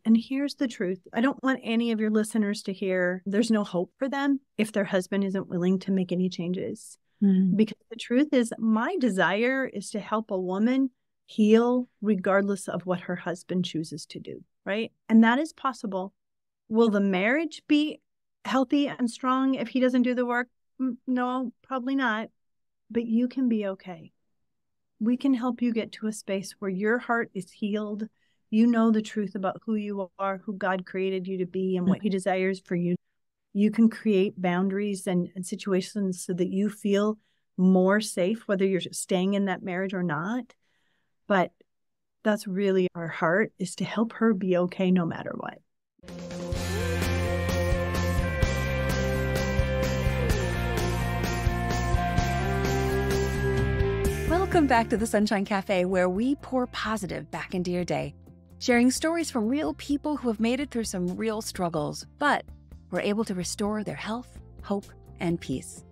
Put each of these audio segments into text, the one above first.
And here's the truth. I don't want any of your listeners to hear there's no hope for them if their husband isn't willing to make any changes. Because the truth is, my desire is to help a woman heal regardless of what her husband chooses to do, right? And that is possible. Will the marriage be healthy and strong if he doesn't do the work? No, probably not. But you can be okay. We can help you get to a space where your heart is healed. You know the truth about who you are, who God created you to be, and what he desires for you. You can create boundaries and situations so that you feel more safe, whether you're staying in that marriage or not. But that's really our heart, is to help her be okay no matter what. Welcome back to the Sunshine Cafe, where we pour positive back into your day, sharing stories from real people who have made it through some real struggles, but were able to restore their health, hope, and peace.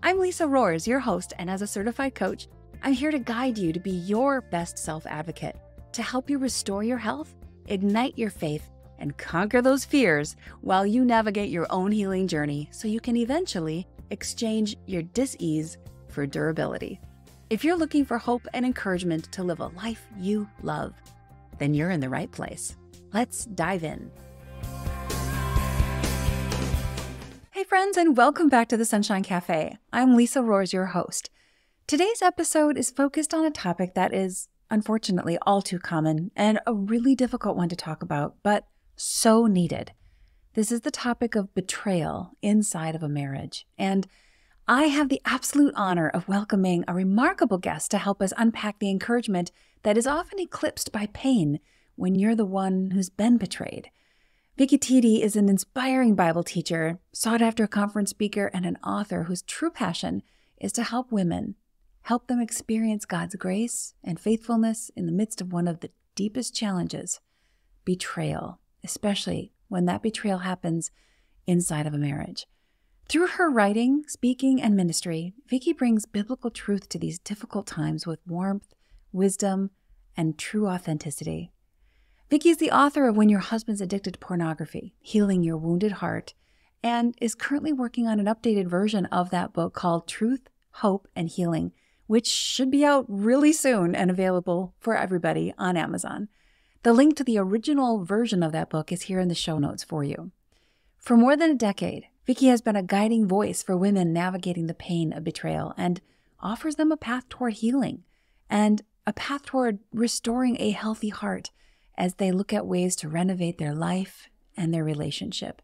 I'm Lisa Rohrs, your host, and as a certified coach, I'm here to guide you to be your best self-advocate, to help you restore your health, ignite your faith, and conquer those fears while you navigate your own healing journey so you can eventually exchange your dis-ease for durability. If you're looking for hope and encouragement to live a life you love, then you're in the right place. Let's dive in. Hey friends, and welcome back to the Sunshine Cafe. I'm Lisa Rohrs, your host. Today's episode is focused on a topic that is unfortunately all too common and a really difficult one to talk about, but so needed. This is the topic of betrayal inside of a marriage. And I have the absolute honor of welcoming a remarkable guest to help us unpack the encouragement that is often eclipsed by pain when you're the one who's been betrayed. Vicki Tiede is an inspiring Bible teacher, sought-after conference speaker, and an author whose true passion is to help women, help them experience God's grace and faithfulness in the midst of one of the deepest challenges, betrayal, especially when that betrayal happens inside of a marriage. Through her writing, speaking, and ministry, Vicki brings biblical truth to these difficult times with warmth, wisdom, and true authenticity. Vicki is the author of When Your Husband's Addicted to Pornography, Healing Your Wounded Heart, and is currently working on an updated version of that book called Truth, Hope, and Healing, which should be out really soon and available for everybody on Amazon. The link to the original version of that book is here in the show notes for you. For more than a decade, Vicki has been a guiding voice for women navigating the pain of betrayal and offers them a path toward healing and a path toward restoring a healthy heart as they look at ways to renovate their life and their relationship.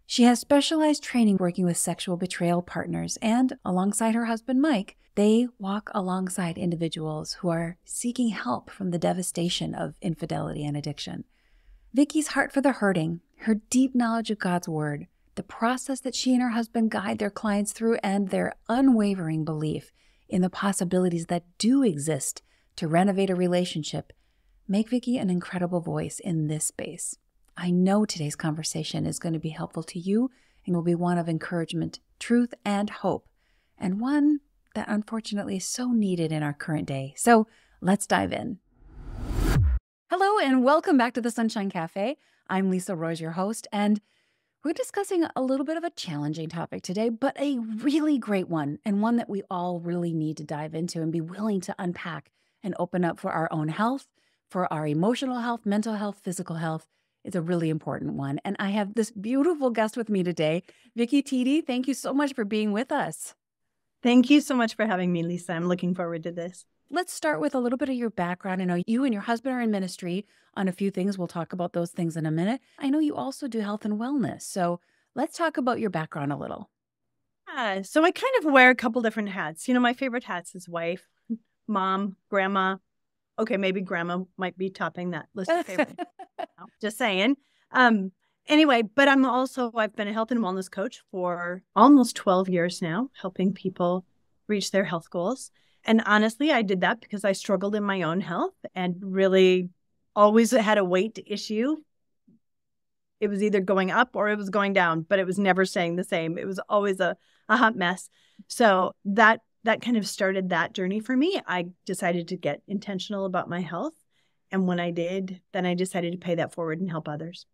She has specialized training working with sexual betrayal partners, and alongside her husband, Mike, they walk alongside individuals who are seeking help from the devastation of infidelity and addiction. Vicki's heart for the hurting, her deep knowledge of God's word, the process that she and her husband guide their clients through, and their unwavering belief in the possibilities that do exist to renovate a relationship make Vicki an incredible voice in this space. I know today's conversation is going to be helpful to you and will be one of encouragement, truth, and hope, and one that unfortunately is so needed in our current day. So let's dive in. Hello, and welcome back to the Sunshine Cafe. I'm Lisa Rohrs, your host, and we're discussing a little bit of a challenging topic today, but a really great one, and one that we all really need to dive into and be willing to unpack and open up for our own health, for our emotional health, mental health, physical health. It's a really important one. And I have this beautiful guest with me today, Vicki Tiede. Thank you so much for being with us. Thank you so much for having me, Lisa. I'm looking forward to this. Let's start with a little bit of your background. I know you and your husband are in ministry on a few things. We'll talk about those things in a minute. I know you also do health and wellness. So let's talk about your background a little. So I kind of wear a couple different hats. You know, my favorite hats is wife, mom, grandma. Okay, maybe grandma might be topping that list of favorites. Just saying. Anyway, but I've been a health and wellness coach for almost 12 years now, helping people reach their health goals. And honestly, I did that because I struggled in my own health and really always had a weight issue. It was either going up or it was going down, but it was never staying the same. It was always a hot mess. So that kind of started that journey for me. I decided to get intentional about my health And when I did, then I decided to pay that forward and help others.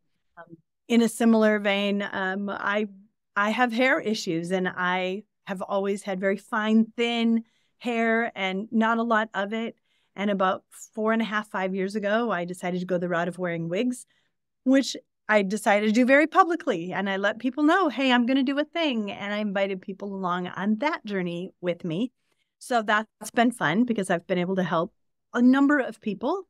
In a similar vein, I have hair issues, and I have always had very fine, thin hair and not a lot of it. And about 4.5, 5 years ago, I decided to go the route of wearing wigs, which I decided to do very publicly. And I let people know, hey, I'm going to do a thing. And I invited people along on that journey with me. So that's been fun because I've been able to help a number of people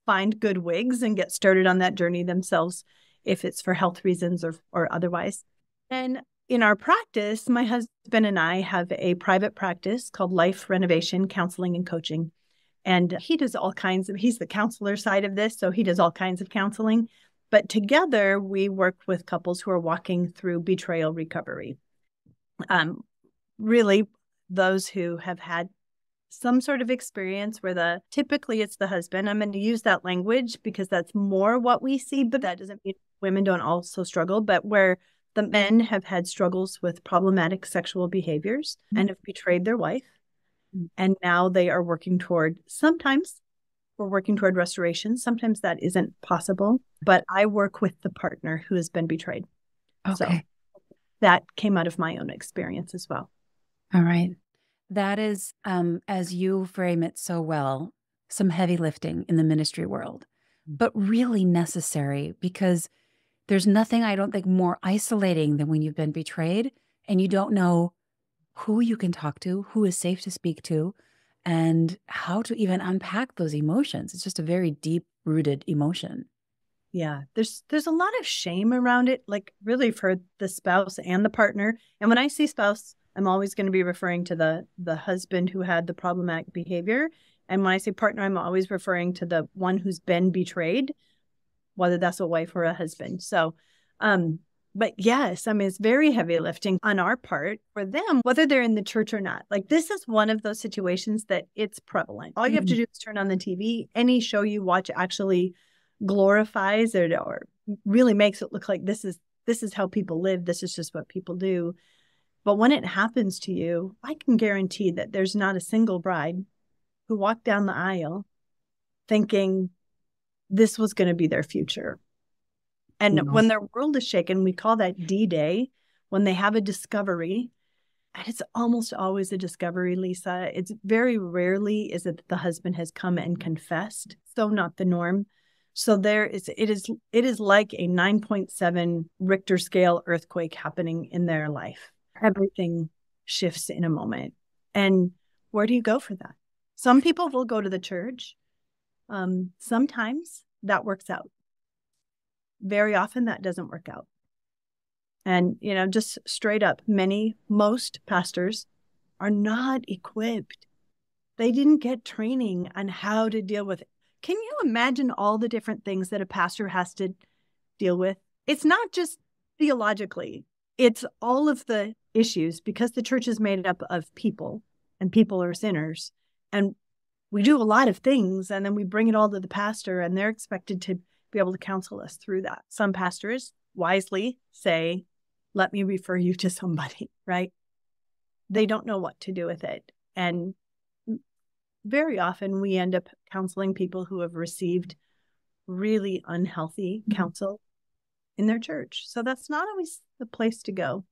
find good wigs and get started on that journey themselves, if it's for health reasons or otherwise. And in our practice, my husband and I have a private practice called Life Renovation Counseling and Coaching. And he does all kinds of, he's the counselor side of this, so he does all kinds of counseling. But together, we work with couples who are walking through betrayal recovery. Really, those who have had some sort of experience where typically it's the husband. I'm going to use that language because that's more what we see, but that doesn't mean women don't also struggle, but where the men have had struggles with problematic sexual behaviors and have betrayed their wife. And now they are sometimes we're working toward restoration. Sometimes that isn't possible, but I work with the partner who has been betrayed. Okay. So that came out of my own experience as well. All right. That is, as you frame it so well, some heavy lifting in the ministry world, but really necessary, because there's nothing, I don't think, more isolating than when you've been betrayed and you don't know who you can talk to, who is safe to speak to, and how to even unpack those emotions. It's just a very deep-rooted emotion. Yeah, there's a lot of shame around it, like really for the spouse and the partner. And when I see spouse, I'm always going to be referring to the husband who had the problematic behavior. And when I say partner, I'm always referring to the one who's been betrayed, whether that's a wife or a husband. So, but yes, I mean, it's very heavy lifting on our part for them, whether they're in the church or not. Like, this is one of those situations that it's prevalent. All you have to do is turn on the TV. Any show you watch actually glorifies it or really makes it look like this is how people live. This is just what people do. But when it happens to you, I can guarantee that there's not a single bride who walked down the aisle thinking this was going to be their future. And when their world is shaken, we call that D-Day, when they have a discovery. And it's almost always a discovery, Lisa. It's very rarely is it that the husband has come and confessed. So not the norm. So it is like a 9.7 Richter scale earthquake happening in their life. Everything shifts in a moment. And where do you go for that? Some people will go to the church. Sometimes that works out. Very often that doesn't work out. And, just straight up, most pastors are not equipped. They didn't get training on how to deal with it. Can you imagine all the different things that a pastor has to deal with? It's not just theologically. It's all of the issues, because the church is made up of people and people are sinners. And we do a lot of things and then we bring it all to the pastor and they're expected to be able to counsel us through that. Some pastors wisely say, let me refer you to somebody, right? They don't know what to do with it. And very often we end up counseling people who have received really unhealthy counsel in their church. So that's not always the place to go.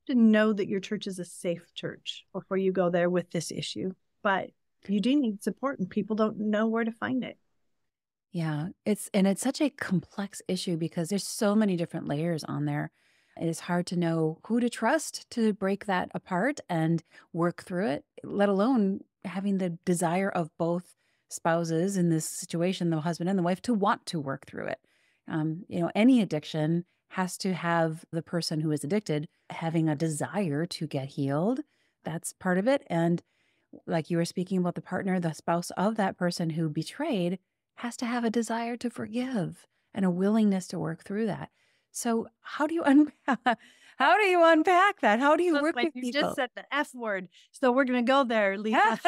To know that your church is a safe church before you go there with this issue. But you do need support and people don't know where to find it. Yeah, it's such a complex issue because there's so many different layers on there. It is hard to know who to trust to break that apart and work through it, let alone having the desire of both spouses in this situation, the husband and the wife, to want to work through it. Any addiction has to have the person who is addicted having a desire to get healed. That's part of it. And like you were speaking about the partner, the spouse of that person who betrayed has to have a desire to forgive and a willingness to work through that. So how do you unpack that? How do you work with people? You just said the F word. So we're going to go there, Lisa.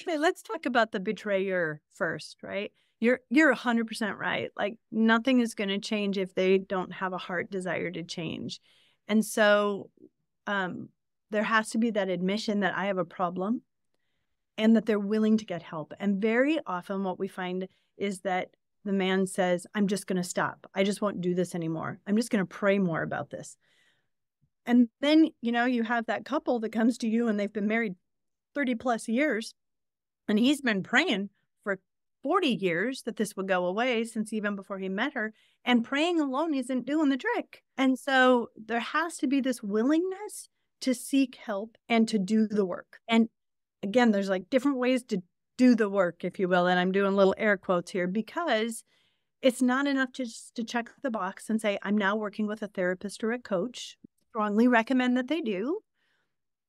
Let's talk about the betrayer first, right? You're 100% right. Like, nothing is going to change if they don't have a heart desire to change. And so there has to be that admission that I have a problem and that they're willing to get help. And very often what we find is that the man says, I'm just going to stop. I just won't do this anymore. I'm just going to pray more about this. And then, you have that couple that comes to you and they've been married 30 plus years, and he's been praying for 40 years that this would go away, since even before he met her, and praying alone isn't doing the trick. And so there has to be this willingness to seek help and to do the work. And again, there's like different ways to do the work, if you will. And I'm doing little air quotes here, because it's not enough just to check the box and say, I'm now working with a therapist or a coach. Strongly recommend that they do.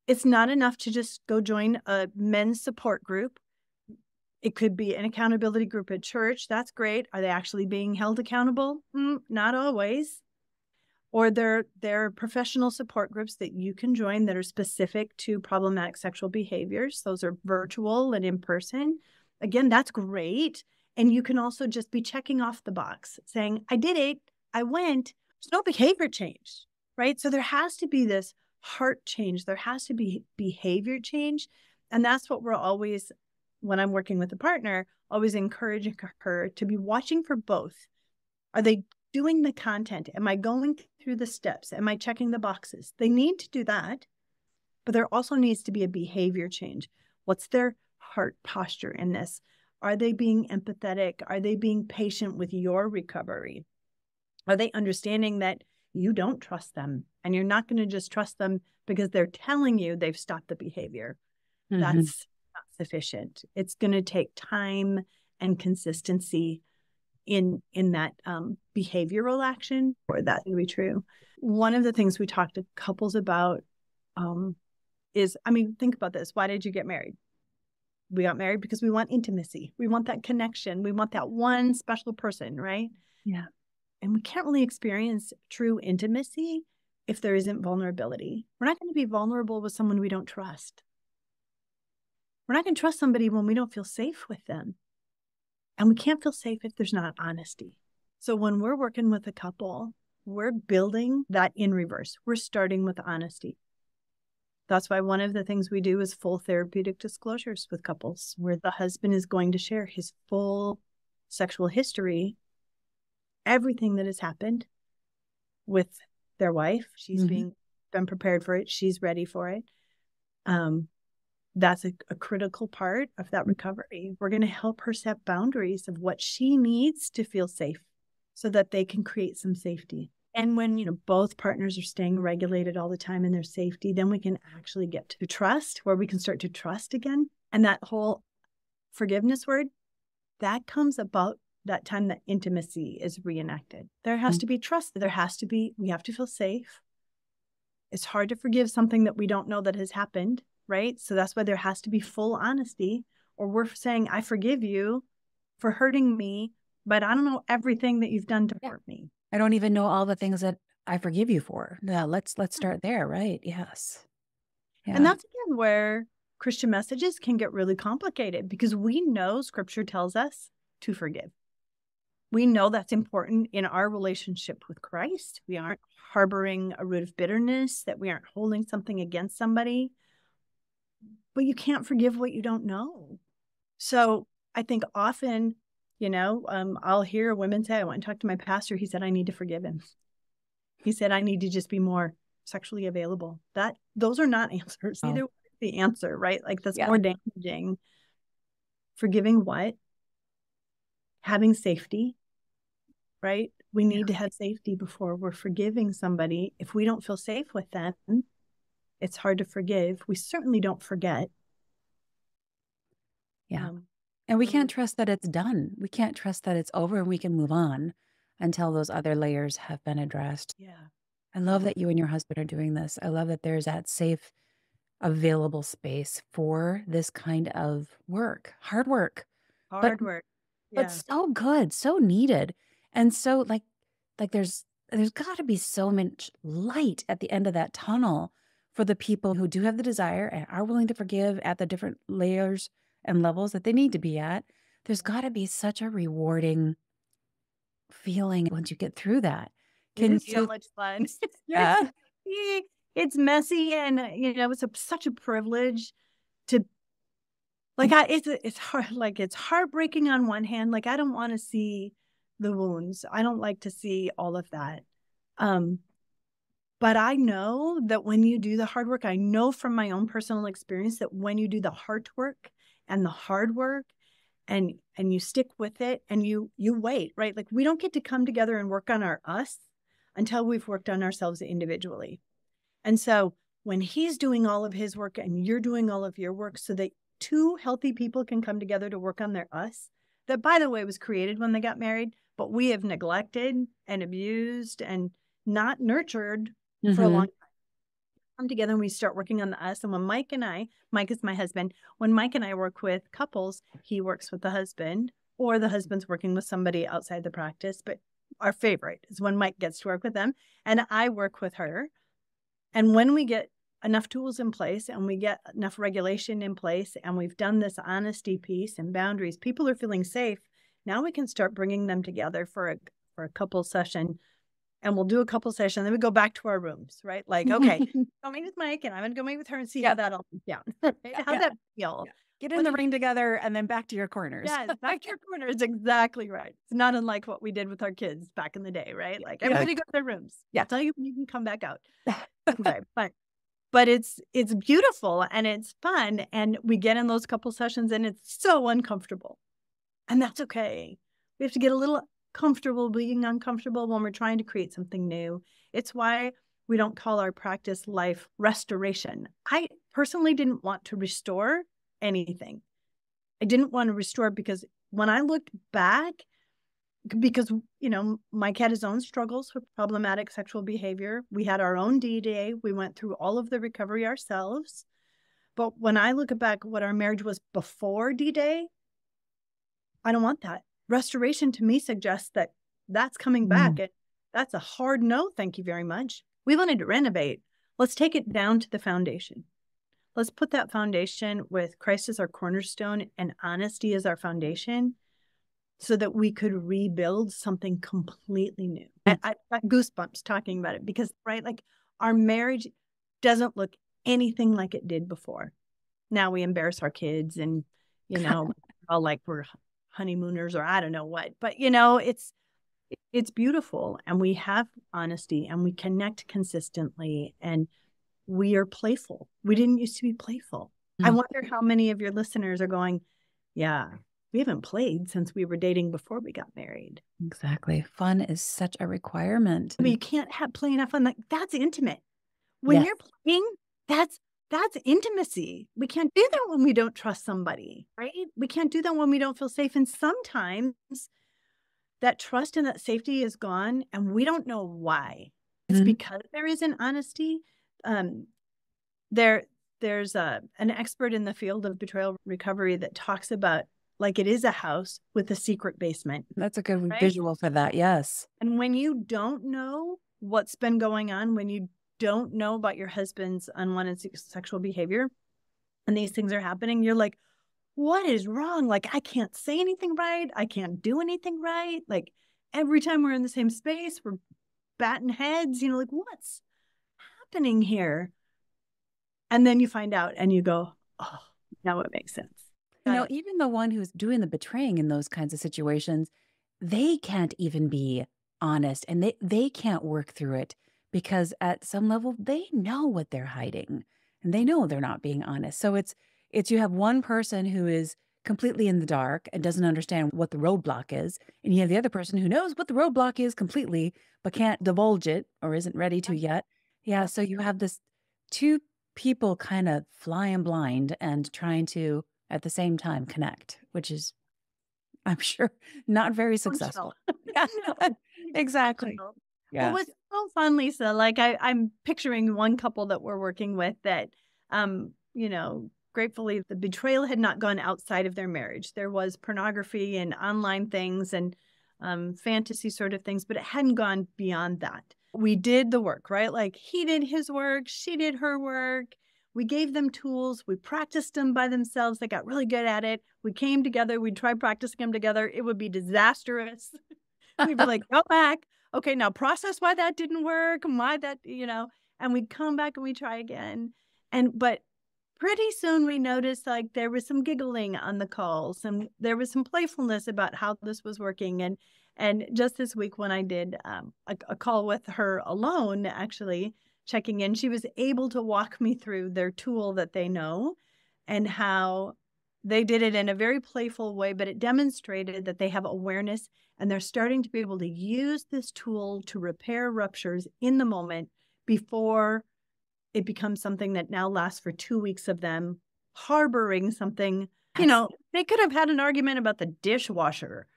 It's not enough to just go join a men's support group. It could be an accountability group at church. That's great. Are they actually being held accountable? Not always. Or there are professional support groups that you can join that are specific to problematic sexual behaviors. Those are virtual and in person. Again, that's great. And you can also just be checking off the box saying, I did it. I went. There's no behavior change, right? So there has to be this heart change. There has to be behavior change. And that's what we're always, when I'm working with a partner, always encouraging her to be watching for both. Are they doing the content? Am I going through the steps? Am I checking the boxes? They need to do that, but there also needs to be a behavior change. What's their heart posture in this? Are they being empathetic? Are they being patient with your recovery? Are they understanding that you don't trust them and you're not going to just trust them because they're telling you they've stopped the behavior? Mm-hmm. That's not sufficient. It's going to take time and consistency in that behavioral action for that to be true. One of the things we talked to couples about is, think about this. Why did you get married? We got married because we want intimacy. We want that connection. We want that one special person, right? Yeah. And we can't really experience true intimacy if there isn't vulnerability. We're not going to be vulnerable with someone we don't trust. We're not going to trust somebody when we don't feel safe with them. And we can't feel safe if there's not honesty. So when we're working with a couple, we're building that in reverse. We're starting with honesty. That's why one of the things we do is full therapeutic disclosures with couples, where the husband is going to share his full sexual history, everything that has happened with their wife. She's been prepared for it. She's ready for it. That's a critical part of that recovery. We're going to help her set boundaries of what she needs to feel safe so that they can create some safety. And when, both partners are staying regulated all the time in their safety, then we can actually get to trust, where we can start to trust again. And that whole forgiveness word, that comes about that time that intimacy is reenacted. There has to be trust. We have to feel safe. It's hard to forgive something that we don't know that has happened, right? So that's why there has to be full honesty, or we're saying, I forgive you for hurting me, but I don't know everything that you've done to hurt me. I don't even know all the things that I forgive you for. Yeah, let's start there, right? Yes. Yeah. And that's again where Christian messages can get really complicated, because we know Scripture tells us to forgive. We know that's important in our relationship with Christ. We aren't harboring a root of bitterness, that we aren't holding something against somebody. But you can't forgive what you don't know. So I think often, I'll hear women say, I went and talked to my pastor. He said, I need to forgive him. He said, I need to just be more sexually available. Those are not answers. Either way is the answer, right? Like that's more damaging. Forgiving what? Having safety, right? We need to have safety before we're forgiving somebody. If we don't feel safe with them, it's hard to forgive. We certainly don't forget. Yeah. And we can't trust that it's done. We can't trust that it's over and we can move on until those other layers have been addressed. Yeah. I love that you and your husband are doing this. I love that there's that safe, available space for this kind of work. Hard work. Hard work. Yeah. But so good, so needed. And so like there's got to be so much light at the end of that tunnel for the people who do have the desire and are willing to forgive at the different layers and levels that they need to be at. There's got to be such a rewarding feeling once you get through that. It's so much fun. Yeah. It's messy, and it's such a privilege to Like it's hard, like it's heartbreaking on one hand. Like I don't want to see the wounds. I don't like to see all of that. But I know that when you do the hard work, I know from my own personal experience that when you do the hard work and the hard work and you stick with it and you wait, right? Like we don't get to come together and work on our us until we've worked on ourselves individually. And so when he's doing all of his work and you're doing all of your work so that two healthy people can come together to work on their us, that by the way was created when they got married, but we have neglected and abused and not nurtured for a long time. Come together and we start working on the us. And when Mike is my husband, when Mike and I work with couples, he works with the husband or the husband's working with somebody outside the practice. But our favorite is when Mike gets to work with them and I work with her. And when we get enough tools in place and we get enough regulation in place and we've done this honesty piece and boundaries, people are feeling safe. Now we can start bringing them together for a couple session. And we'll do a couple sessions, then we go back to our rooms, right? Like, okay, go meet with Mike, and I'm going to go meet with her and see how that all goes down. Right? How's that feel? Get in the ring together and then back to your corners. Yes, back to your corners. Exactly right. It's not unlike what we did with our kids back in the day, right? Like everybody go to their rooms. Yeah, I'll tell you when you can come back out. Okay, fine. But it's beautiful and it's fun, and we get in those couple sessions, and it's so uncomfortable, and that's okay. We have to get a little comfortable being uncomfortable when we're trying to create something new. It's why we don't call our practice life restoration. I personally didn't want to restore anything. I didn't want to restore because when I looked back, because, Mike had his own struggles with problematic sexual behavior. We had our own D-Day. We went through all of the recovery ourselves. But when I look back at what our marriage was before D-Day, I don't want that. Restoration to me suggests that that's coming back. That's a hard no, thank you very much. We wanted to renovate. Let's take it down to the foundation. Let's put that foundation with Christ as our cornerstone and honesty as our foundation so that we could rebuild something completely new. I got goosebumps talking about it because, right, like our marriage doesn't look anything like it did before. Now we embarrass our kids and, all like we're honeymooners or I don't know what, but it's beautiful, and we have honesty and we connect consistently and we are playful. We didn't used to be playful. I wonder how many of your listeners are going, yeah, we haven't played since we were dating before we got married. Exactly. Fun is such a requirement. But you can't have play enough fun. Like that's intimate. When you're playing, that's intimacy. We can't do that when we don't trust somebody, right? We can't do that when we don't feel safe. And sometimes that trust and that safety is gone and we don't know why. It's because there isn't honesty. There's an expert in the field of betrayal recovery that talks about like it is a house with a secret basement. That's a good visual for that. Yes. And when you don't know what's been going on, when you don't know about your husband's unwanted sexual behavior and these things are happening, you're like, what is wrong? Like, I can't say anything right. I can't do anything right. Like every time we're in the same space, we're batting heads, like what's happening here? And then you find out and you go, oh, now it makes sense. Even the one who's doing the betraying in those kinds of situations, they can't even be honest and they can't work through it. Because at some level, they know what they're hiding and they know they're not being honest. So it's you have one person who is completely in the dark and doesn't understand what the roadblock is. And you have the other person who knows what the roadblock is completely, but can't divulge it or isn't ready to yet. Yeah. So you have this two people kind of flying blind and trying to, at the same time, connect, which is, I'm sure, not very successful. Exactly. Yeah. Well, it was so fun, Lisa. Like I'm picturing one couple that we're working with that, gratefully the betrayal had not gone outside of their marriage. There was pornography and online things and fantasy sort of things, but it hadn't gone beyond that. We did the work, right? Like he did his work, she did her work. We gave them tools. We practiced them by themselves. They got really good at it. We came together. We'd try practicing them together. It would be disastrous. We'd be like, go back. Okay, now process why that didn't work and why that, and we'd come back and we'd try again. But pretty soon we noticed like there was some giggling on the calls and there was some playfulness about how this was working. And just this week when I did a call with her alone, actually checking in, she was able to walk me through their tool that they know and how they did it in a very playful way, but it demonstrated that they have awareness and they're starting to be able to use this tool to repair ruptures in the moment before it becomes something that now lasts for 2 weeks of them harboring something. They could have had an argument about the dishwasher.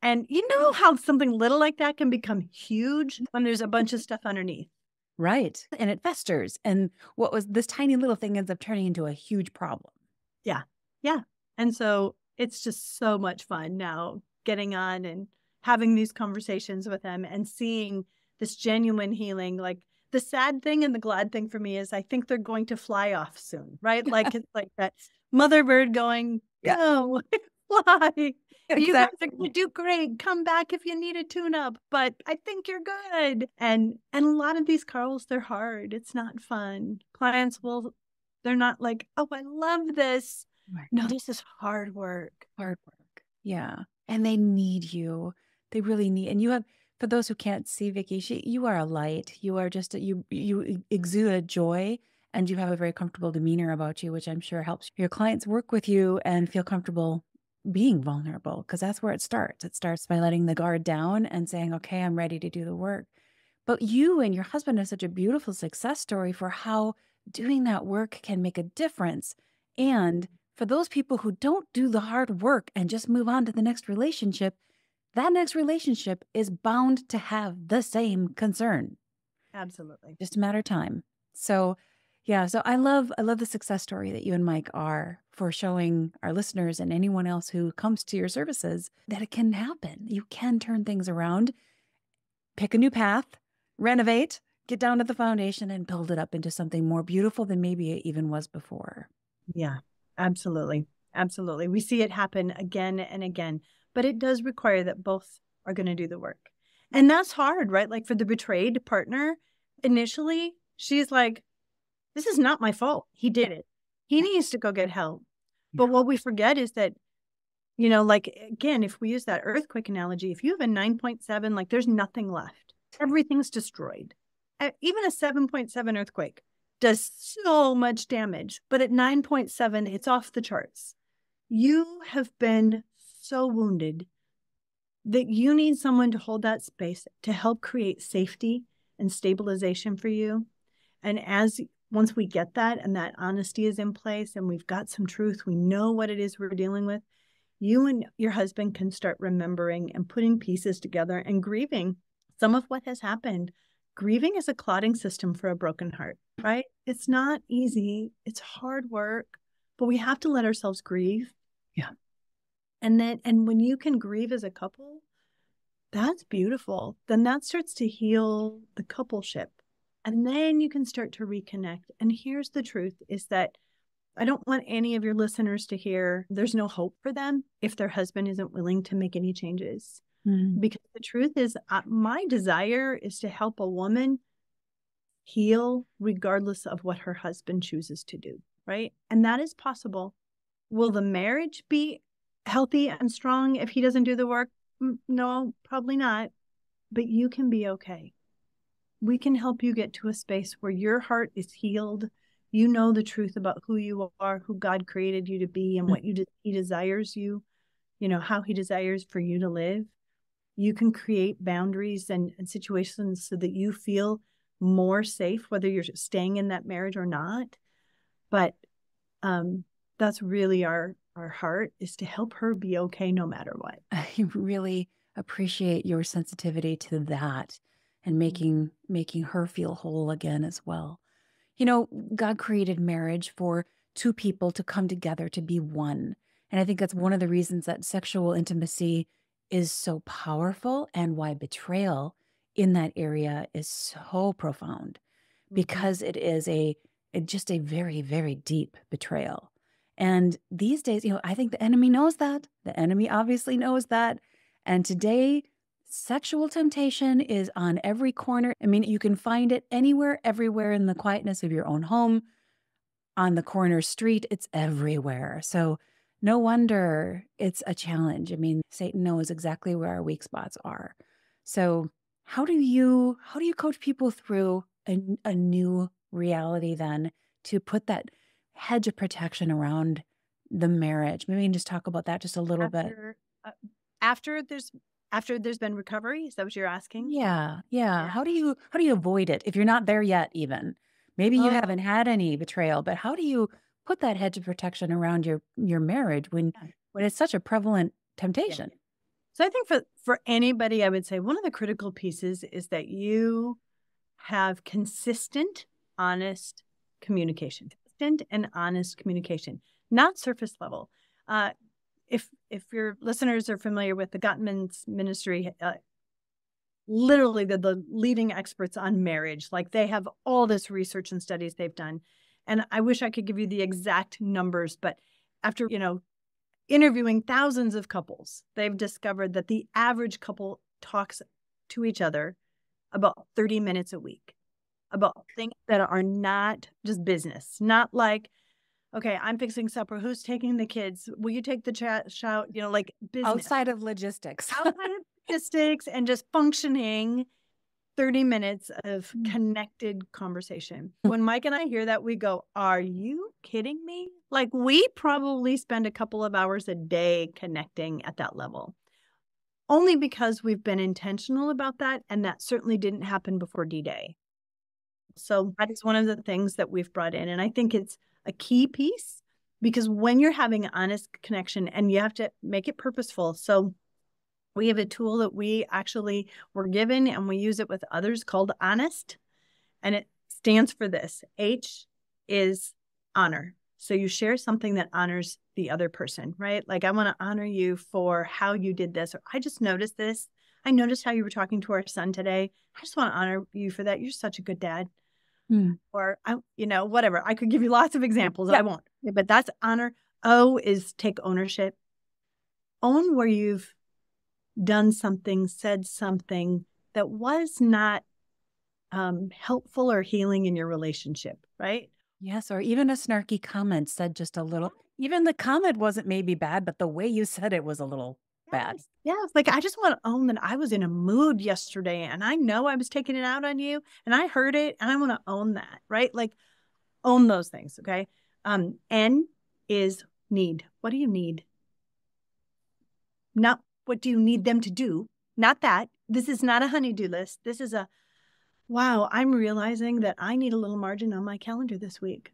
And you know how something little like that can become huge when there's a bunch of stuff underneath. Right. And it festers. And what was this tiny little thing ends up turning into a huge problem. Yeah. Yeah. And so it's just so much fun now getting on and having these conversations with them and seeing this genuine healing. Like the sad thing and the glad thing for me is I think they're going to fly off soon, right? Like it's like that mother bird going, go, fly. Exactly. You guys are going to do great. Come back if you need a tune-up, but I think you're good. And a lot of these calls, they're hard. It's not fun. Clients they're not like, oh, I love this. Right. No, this is hard work. Hard work. Yeah. And they need you. They really need, and you have, for those who can't see Vicki, you are a light. You are just, you exude a joy and you have a very comfortable demeanor about you, which I'm sure helps your clients work with you and feel comfortable being vulnerable, because that's where it starts. It starts by letting the guard down and saying, okay, I'm ready to do the work. But you and your husband are such a beautiful success story for how doing that work can make a difference. And for those people who don't do the hard work and just move on to the next relationship, that next relationship is bound to have the same concern. Absolutely. Just a matter of time. So yeah, so I love the success story that you and Mike are for showing our listeners and anyone else who comes to your services that it can happen. You can turn things around, pick a new path, renovate, get down to the foundation and build it up into something more beautiful than maybe it even was before. Yeah, absolutely. Absolutely. We see it happen again and again, but it does require that both are going to do the work. And that's hard, right? Like for the betrayed partner, initially, she's like, this is not my fault. He did it. He needs to go get help. But what we forget is that, like, again, if we use that earthquake analogy, if you have a 9.7, like there's nothing left. Everything's destroyed. Even a 7.7 earthquake does so much damage. But at 9.7, it's off the charts. You have been so wounded that you need someone to hold that space to help create safety and stabilization for you. And once we get that and that honesty is in place and we've got some truth, we know what it is we're dealing with, you and your husband can start remembering and putting pieces together and grieving some of what has happened. Grieving is a clotting system for a broken heart, right? It's not easy. It's hard work, but we have to let ourselves grieve. Yeah. And when you can grieve as a couple, that's beautiful. Then that starts to heal the coupleship. And then you can start to reconnect. And here's the truth is that I don't want any of your listeners to hear there's no hope for them if their husband isn't willing to make any changes. Because the truth is my desire is to help a woman heal regardless of what her husband chooses to do, right? And that is possible. Will the marriage be healthy and strong if he doesn't do the work? No, probably not. But you can be okay. We can help you get to a space where your heart is healed. You know the truth about who you are, who God created you to be, and what he desires you, how he desires for you to live. You can create boundaries and situations so that you feel more safe, whether you're staying in that marriage or not. But that's really our heart, is to help her be okay no matter what. I really appreciate your sensitivity to that and making her feel whole again as well. God created marriage for two people to come together to be one. And I think that's one of the reasons that sexual intimacy is so powerful and why betrayal in that area is so profound, because it is just a very, very deep betrayal. And these days, I think the enemy knows that. The enemy obviously knows that. And today, sexual temptation is on every corner. I mean, you can find it anywhere, everywhere in the quietness of your own home. on the corner street, it's everywhere. So no wonder it's a challenge. I mean, Satan knows exactly where our weak spots are. So how do you coach people through a new reality then to put that hedge of protection around the marriage? Maybe we can just talk about that just a little bit. After there's been recovery, is that what you're asking? Yeah. How do you avoid it if you're not there yet even? Maybe you haven't had any betrayal, but how do you put that hedge of protection around your marriage when it's such a prevalent temptation? Yeah. So I think for anybody, I would say one of the critical pieces is that you have consistent, honest communication. Consistent and honest communication, not surface level. If your listeners are familiar with the Gottman's ministry, literally the leading experts on marriage, like they have all this research and studies they've done. And I wish I could give you the exact numbers, but after, interviewing thousands of couples, they've discovered that the average couple talks to each other about 30 minutes a week about things that are not just business, not like, okay, I'm fixing supper. Who's taking the kids? Will you take the shout? Like business. Outside of logistics. Outside of logistics and just functioning, 30 minutes of connected conversation. When Mike and I hear that, we go, are you kidding me? Like we probably spend a couple of hours a day connecting at that level. Only because we've been intentional about that. And that certainly didn't happen before D-Day. So that is one of the things that we've brought in. And I think it's a key piece because when you're having an honest connection and you have to make it purposeful. So we have a tool that we actually were given and we use it with others called Honest. And it stands for this. H is honor. So you share something that honors the other person, right? Like I want to honor you for how you did this. Or I just noticed this. I noticed how you were talking to our son today. I just want to honor you for that. You're such a good dad. Or, whatever. I could give you lots of examples. I won't. But that's honor. O is take ownership. Own where you've done something, said something that was not helpful or healing in your relationship, right? Yes, or even a snarky comment said just a little. Even the comment wasn't maybe bad, but the way you said it was a little bad. Yeah, like I just want to own that I was in a mood yesterday and I know I was taking it out on you and I heard it and I want to own that, right? Like own those things, okay? N is need. What do you need? Not what do you need them to do? Not that. This is not a honey-do list. This is wow, I'm realizing that I need a little margin on my calendar this week.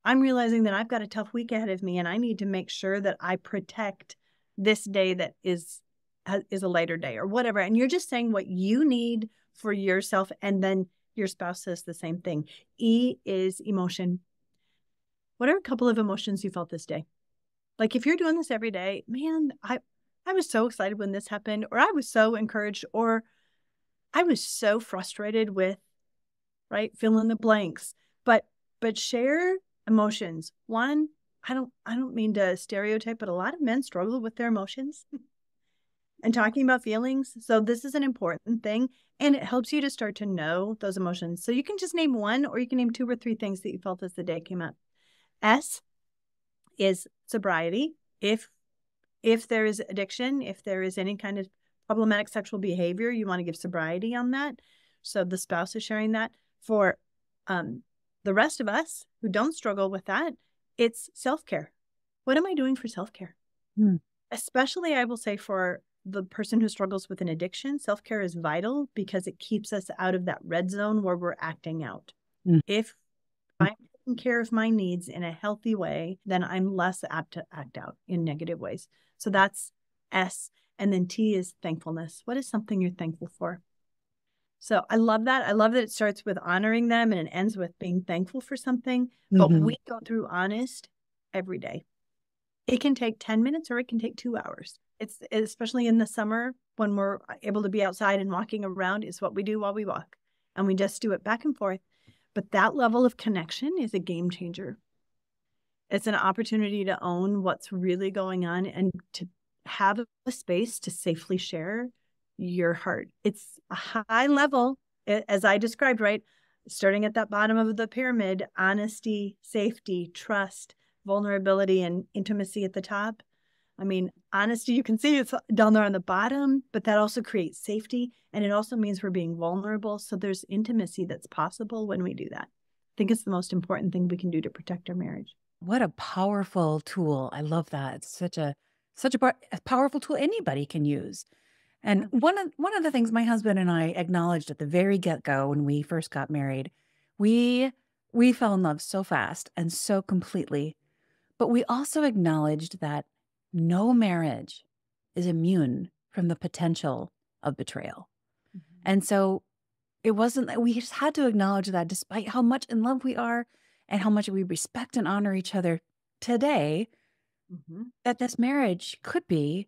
I'm realizing that I've got a tough week ahead of me and I need to make sure that I protect this day that is a lighter day or whatever. And you're just saying what you need for yourself. And then your spouse says the same thing. E is emotion. What are a couple of emotions you felt this day? Like if you're doing this every day, man, I was so excited when this happened, or I was so encouraged, or I was so frustrated with, right? Fill in the blanks, but share emotions. One, I don't mean to stereotype, but a lot of men struggle with their emotions and talking about feelings. So this is an important thing. And it helps you to start to know those emotions. So you can just name one, or you can name 2 or 3 things that you felt as the day came up. S is sobriety. If there is addiction, if there is any kind of problematic sexual behavior, you want to give sobriety on that. So the spouse is sharing that. For the rest of us who don't struggle with that, it's self-care. What am I doing for self-care? Especially, I will say, for the person who struggles with an addiction, self-care is vital because it keeps us out of that red zone where we're acting out. If I'm taking care of my needs in a healthy way, then I'm less apt to act out in negative ways. So that's S. And then T is thankfulness. What is something you're thankful for? So I love that. I love that it starts with honoring them and it ends with being thankful for something. But we go through honest every day. It can take 10 minutes or it can take 2 hours. It's especially in the summer when we're able to be outside and walking around is what we do while we walk. And we just do it back and forth. But that level of connection is a game changer. It's an opportunity to own what's really going on and to have a space to safely share your heart. It's a high level, as I described, right? starting at that bottom of the pyramid, honesty, safety, trust, vulnerability, and intimacy at the top. I mean, honesty, you can see it's down there on the bottom, but that also creates safety. And it also means we're being vulnerable. So there's intimacy that's possible when we do that. I think it's the most important thing we can do to protect our marriage. What a powerful tool. I love that. It's such a powerful tool anybody can use. And one of the things my husband and I acknowledged at the very get-go when we first got married, we fell in love so fast and so completely. But we also acknowledged that no marriage is immune from the potential of betrayal. Mm-hmm. And so it wasn't that we just had to acknowledge that despite how much in love we are and how much we respect and honor each other today, mm-hmm. that this marriage could be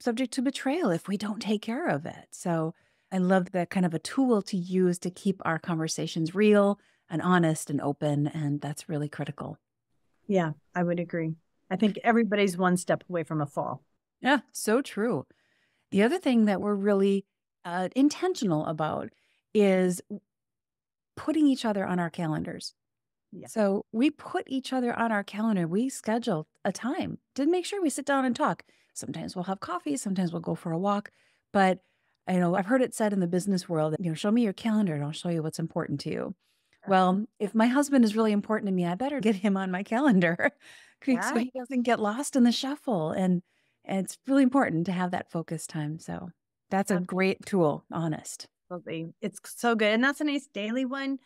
subject to betrayal if we don't take care of it. So I love that kind of a tool to use to keep our conversations real and honest and open. And that's really critical. Yeah, I would agree. I think everybody's one step away from a fall. Yeah, so true. The other thing that we're really intentional about is putting each other on our calendars. Yeah. So we put each other on our calendar. We schedule a time to make sure we sit down and talk. Sometimes we'll have coffee. Sometimes we'll go for a walk. But I've heard it said in the business world that, show me your calendar and I'll show you what's important to you. Well, if my husband is really important to me, I better get him on my calendar so he doesn't get lost in the shuffle. And it's really important to have that focus time. So that's a great tool, honest. Absolutely. It's so good. And that's a nice daily one.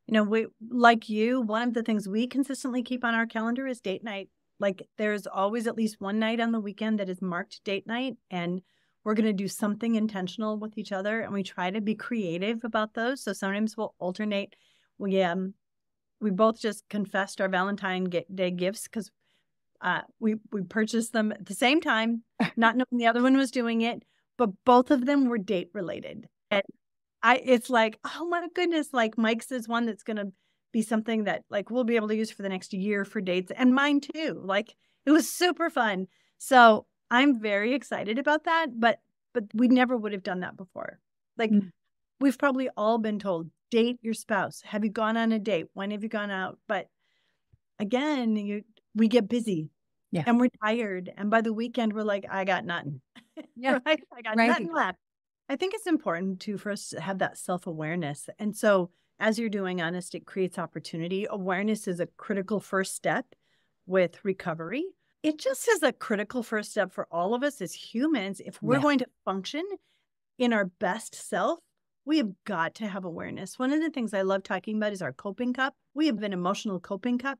We, like you, one of the things we consistently keep on our calendar is date night. Like there's always at least one night on the weekend that is marked date night. And we're going to do something intentional with each other. And we try to be creative about those. So sometimes we'll alternate. We both just confessed our Valentine's Day gifts because we purchased them at the same time, not knowing the other one was doing it, but both of them were date related. And it's like, oh my goodness, like Mike's is one that's going to be something that like we'll be able to use for the next year for dates, and mine too. Like it was super fun. So I'm very excited about that, but we never would have done that before. Like we've probably all been told, date your spouse. Have you gone on a date? When have you gone out? But again, we get busy and we're tired. And by the weekend, we're like, I got nothing. Yeah, I got nothing left. I think it's important too for us to have that self-awareness. And so as you're doing honest, it creates opportunity. Awareness is a critical first step with recovery. It just is a critical first step for all of us as humans. If we're going to function in our best self, we have got to have awareness. One of the things I love talking about is our coping cup. We have an emotional coping cup.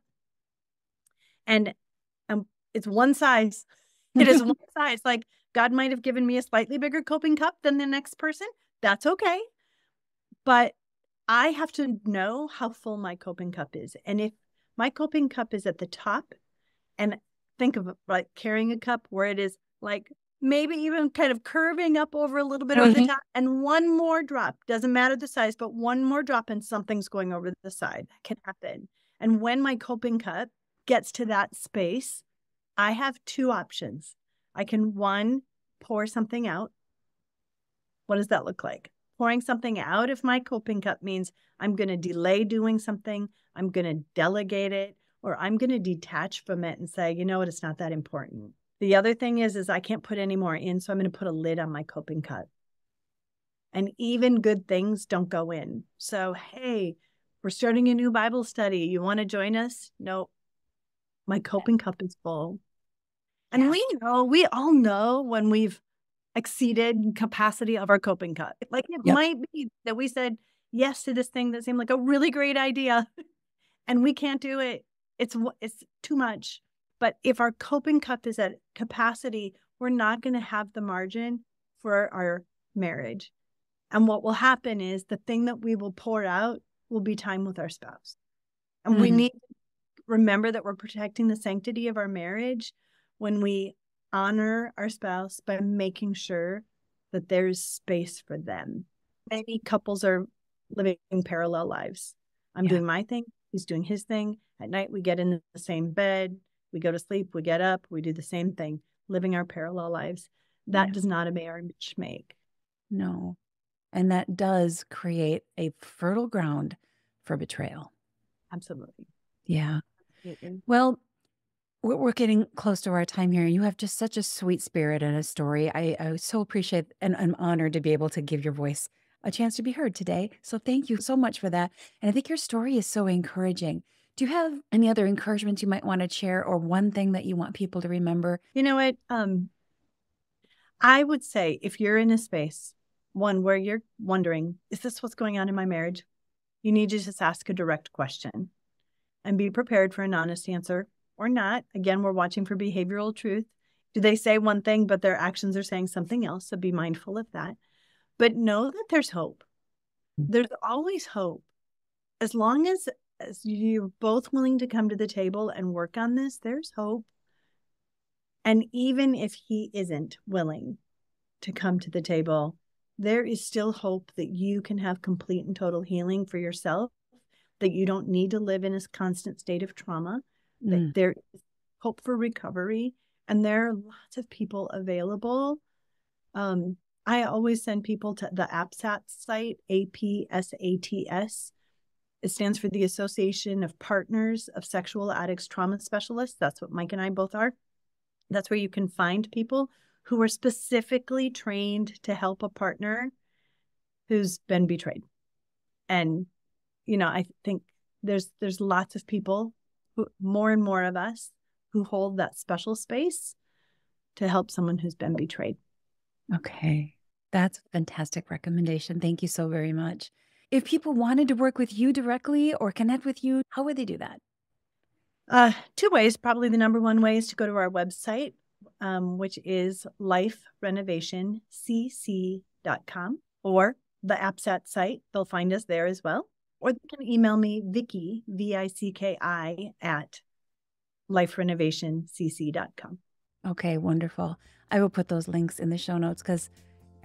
And it's one size. It is one size. Like God might have given me a slightly bigger coping cup than the next person. That's okay. But I have to know how full my coping cup is. And if my coping cup is at the top, and think of it like carrying a cup where it is like maybe even kind of curving up over a little bit over the top, and one more drop, doesn't matter the size, but one more drop and something's going over the side. That can happen. And when my coping cup gets to that space, I have two options. I can, one, pour something out. What does that look like? Pouring something out of my coping cup means I'm going to delay doing something. I'm going to delegate it, or I'm going to detach from it and say, you know what, it's not that important. The other thing is I can't put any more in, so I'm going to put a lid on my coping cup. And even good things don't go in. So, hey, we're starting a new Bible study. You want to join us? No, my coping cup is full. And we all know when we've exceeded capacity of our coping cup. Like it might be that we said yes to this thing that seemed like a really great idea and we can't do it. It's too much. But if our coping cup is at capacity, we're not going to have the margin for our marriage. And what will happen is the thing that we will pour out will be time with our spouse. And we need to remember that we're protecting the sanctity of our marriage when we honor our spouse by making sure that there's space for them. Many couples are living parallel lives. I'm doing my thing. He's doing his thing. At night, we get in the same bed. We go to sleep. We get up. We do the same thing, living our parallel lives. That does not a marriage make. No. And that does create a fertile ground for betrayal. Absolutely. Yeah. Absolutely. Well, we're getting close to our time here. You have just such a sweet spirit and a story. I so appreciate and I'm honored to be able to give your voice a chance to be heard today. So thank you so much for that. And I think your story is so encouraging. Do you have any other encouragements you might want to share, or one thing that you want people to remember? You know what? I would say if you're in a space, one where you're wondering, is this what's going on in my marriage? You need to just ask a direct question and be prepared for an honest answer or not. Again, we're watching for behavioral truth. Do they say one thing, but their actions are saying something else? So be mindful of that. But know that there's hope. There's always hope. As long as you're both willing to come to the table and work on this, there's hope. And even if he isn't willing to come to the table, there is still hope that you can have complete and total healing for yourself, that you don't need to live in a constant state of trauma, that there is hope for recovery, and there are lots of people available. I always send people to the APSATS site, APSATS. It stands for the Association of Partners of Sexual Addicts Trauma Specialists. That's what Mike and I both are. That's where you can find people who are specifically trained to help a partner who's been betrayed. And, you know, I think there's lots of people, more and more of us, who hold that special space to help someone who's been betrayed. Okay. That's a fantastic recommendation. Thank you so very much. If people wanted to work with you directly or connect with you, how would they do that? Two ways. Probably the number one way is to go to our website, which is liferenovationcc.com, or the APSAT site. They'll find us there as well. Or they can email me, Vicki, VICKI, at liferenovationcc.com. Okay, wonderful. I will put those links in the show notes because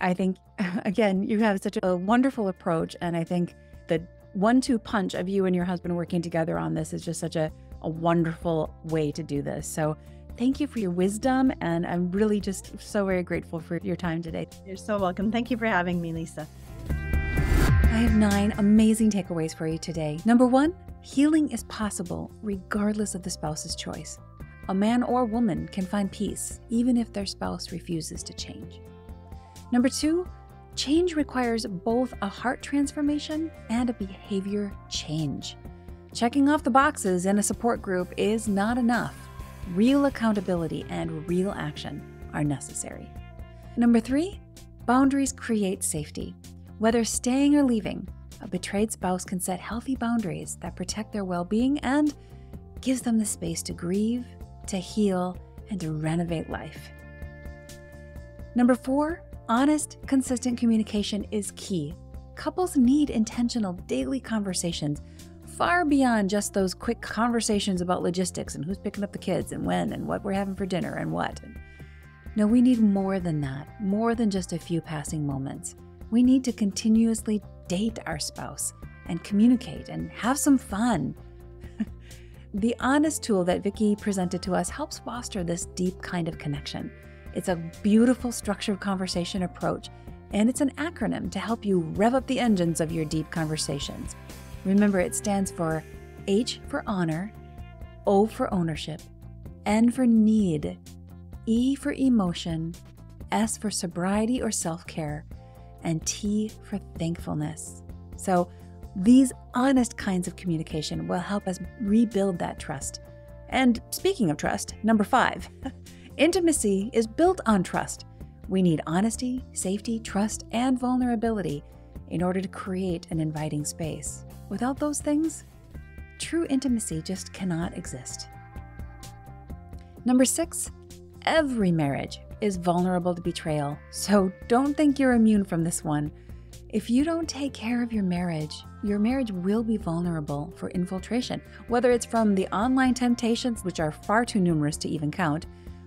I think, again, you have such a wonderful approach. And I think the 1-2 punch of you and your husband working together on this is just such a wonderful way to do this. So thank you for your wisdom. And I'm really just so very grateful for your time today. You're so welcome. Thank you for having me, Lisa. I have 9 amazing takeaways for you today. Number 1, healing is possible regardless of the spouse's choice. A man or woman can find peace even if their spouse refuses to change. Number 2, change requires both a heart transformation and a behavior change. Checking off the boxes in a support group is not enough. Real accountability and real action are necessary. Number 3, boundaries create safety. Whether staying or leaving, a betrayed spouse can set healthy boundaries that protect their well-being and gives them the space to grieve, to heal, and to renovate life. Number 4, honest, consistent communication is key. Couples need intentional daily conversations far beyond just those quick conversations about logistics and who's picking up the kids and when and what we're having for dinner and what. No, we need more than that, more than just a few passing moments. We need to continuously date our spouse and communicate and have some fun. The Honest tool that Vicki presented to us helps foster this deep kind of connection. It's a beautiful structured conversation approach, and it's an acronym to help you rev up the engines of your deep conversations. Remember, it stands for H for honor, O for ownership, N for need, E for emotion, S for sobriety or self-care, and T for thankfulness. So these honest kinds of communication will help us rebuild that trust. And speaking of trust, number 5, intimacy is built on trust. We need honesty, safety, trust, and vulnerability in order to create an inviting space. Without those things, true intimacy just cannot exist. Number 6, every marriage is vulnerable to betrayal, so don't think you're immune from this one. If you don't take care of your marriage will be vulnerable for infiltration, whether it's from the online temptations, which are far too numerous to even count,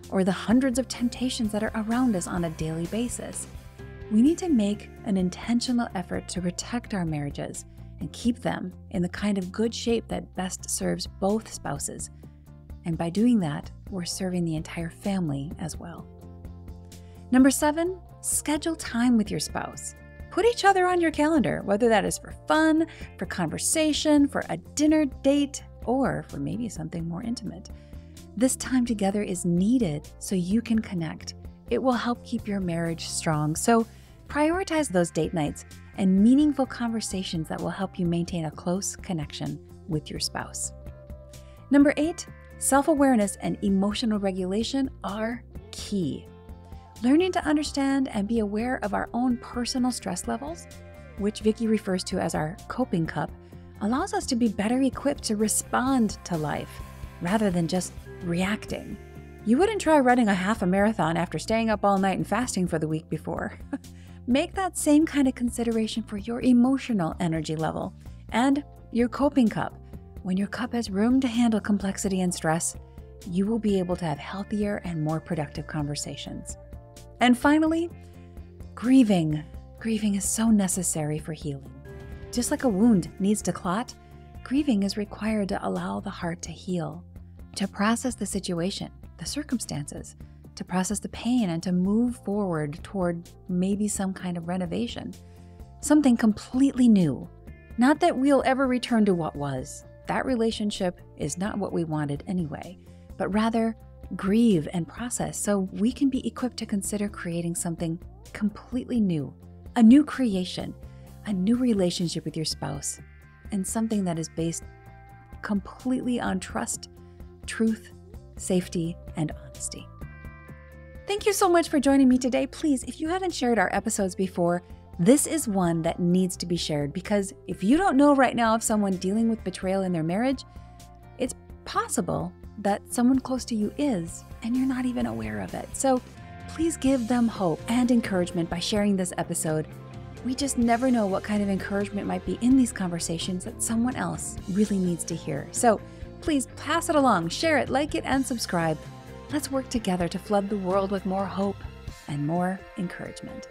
or the hundreds of temptations that are around us on a daily basis. We need to make an intentional effort to protect our marriages and keep them in the kind of good shape that best serves both spouses. And by doing that, we're serving the entire family as well. Number 7, schedule time with your spouse. put each other on your calendar, whether that is for fun, for conversation, for a dinner date, or for maybe something more intimate. This time together is needed so you can connect. It will help keep your marriage strong. So prioritize those date nights and meaningful conversations that will help you maintain a close connection with your spouse. Number 8, self-awareness and emotional regulation are key. Learning to understand and be aware of our own personal stress levels, which Vicky refers to as our coping cup, allows us to be better equipped to respond to life rather than just reacting. You wouldn't try running a half a marathon after staying up all night and fasting for the week before. Make that same kind of consideration for your emotional energy level and your coping cup. When your cup has room to handle complexity and stress, you will be able to have healthier and more productive conversations. And finally, grieving. Grieving is so necessary for healing. Just like a wound needs to clot, grieving is required to allow the heart to heal, to process the situation, the circumstances, to process the pain, and to move forward toward maybe some kind of renovation. Something completely new. Not that we'll ever return to what was. That relationship is not what we wanted anyway, but rather grieve and process so we can be equipped to consider creating something completely new, a new creation, a new relationship with your spouse, and something that is based completely on trust, truth, safety, and honesty. Thank you so much for joining me today. Please, if you haven't shared our episodes before, this is one that needs to be shared, because if you don't know right now of someone dealing with betrayal in their marriage, it's possible that someone close to you is, and you're not even aware of it. So please give them hope and encouragement by sharing this episode. We just never know what kind of encouragement might be in these conversations that someone else really needs to hear. So please pass it along, share it, like it, and subscribe. Let's work together to flood the world with more hope and more encouragement.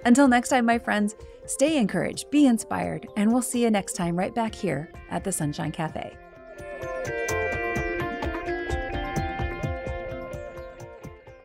Until next time, my friends, stay encouraged, be inspired, and we'll see you next time right back here at the Sunshine Cafe.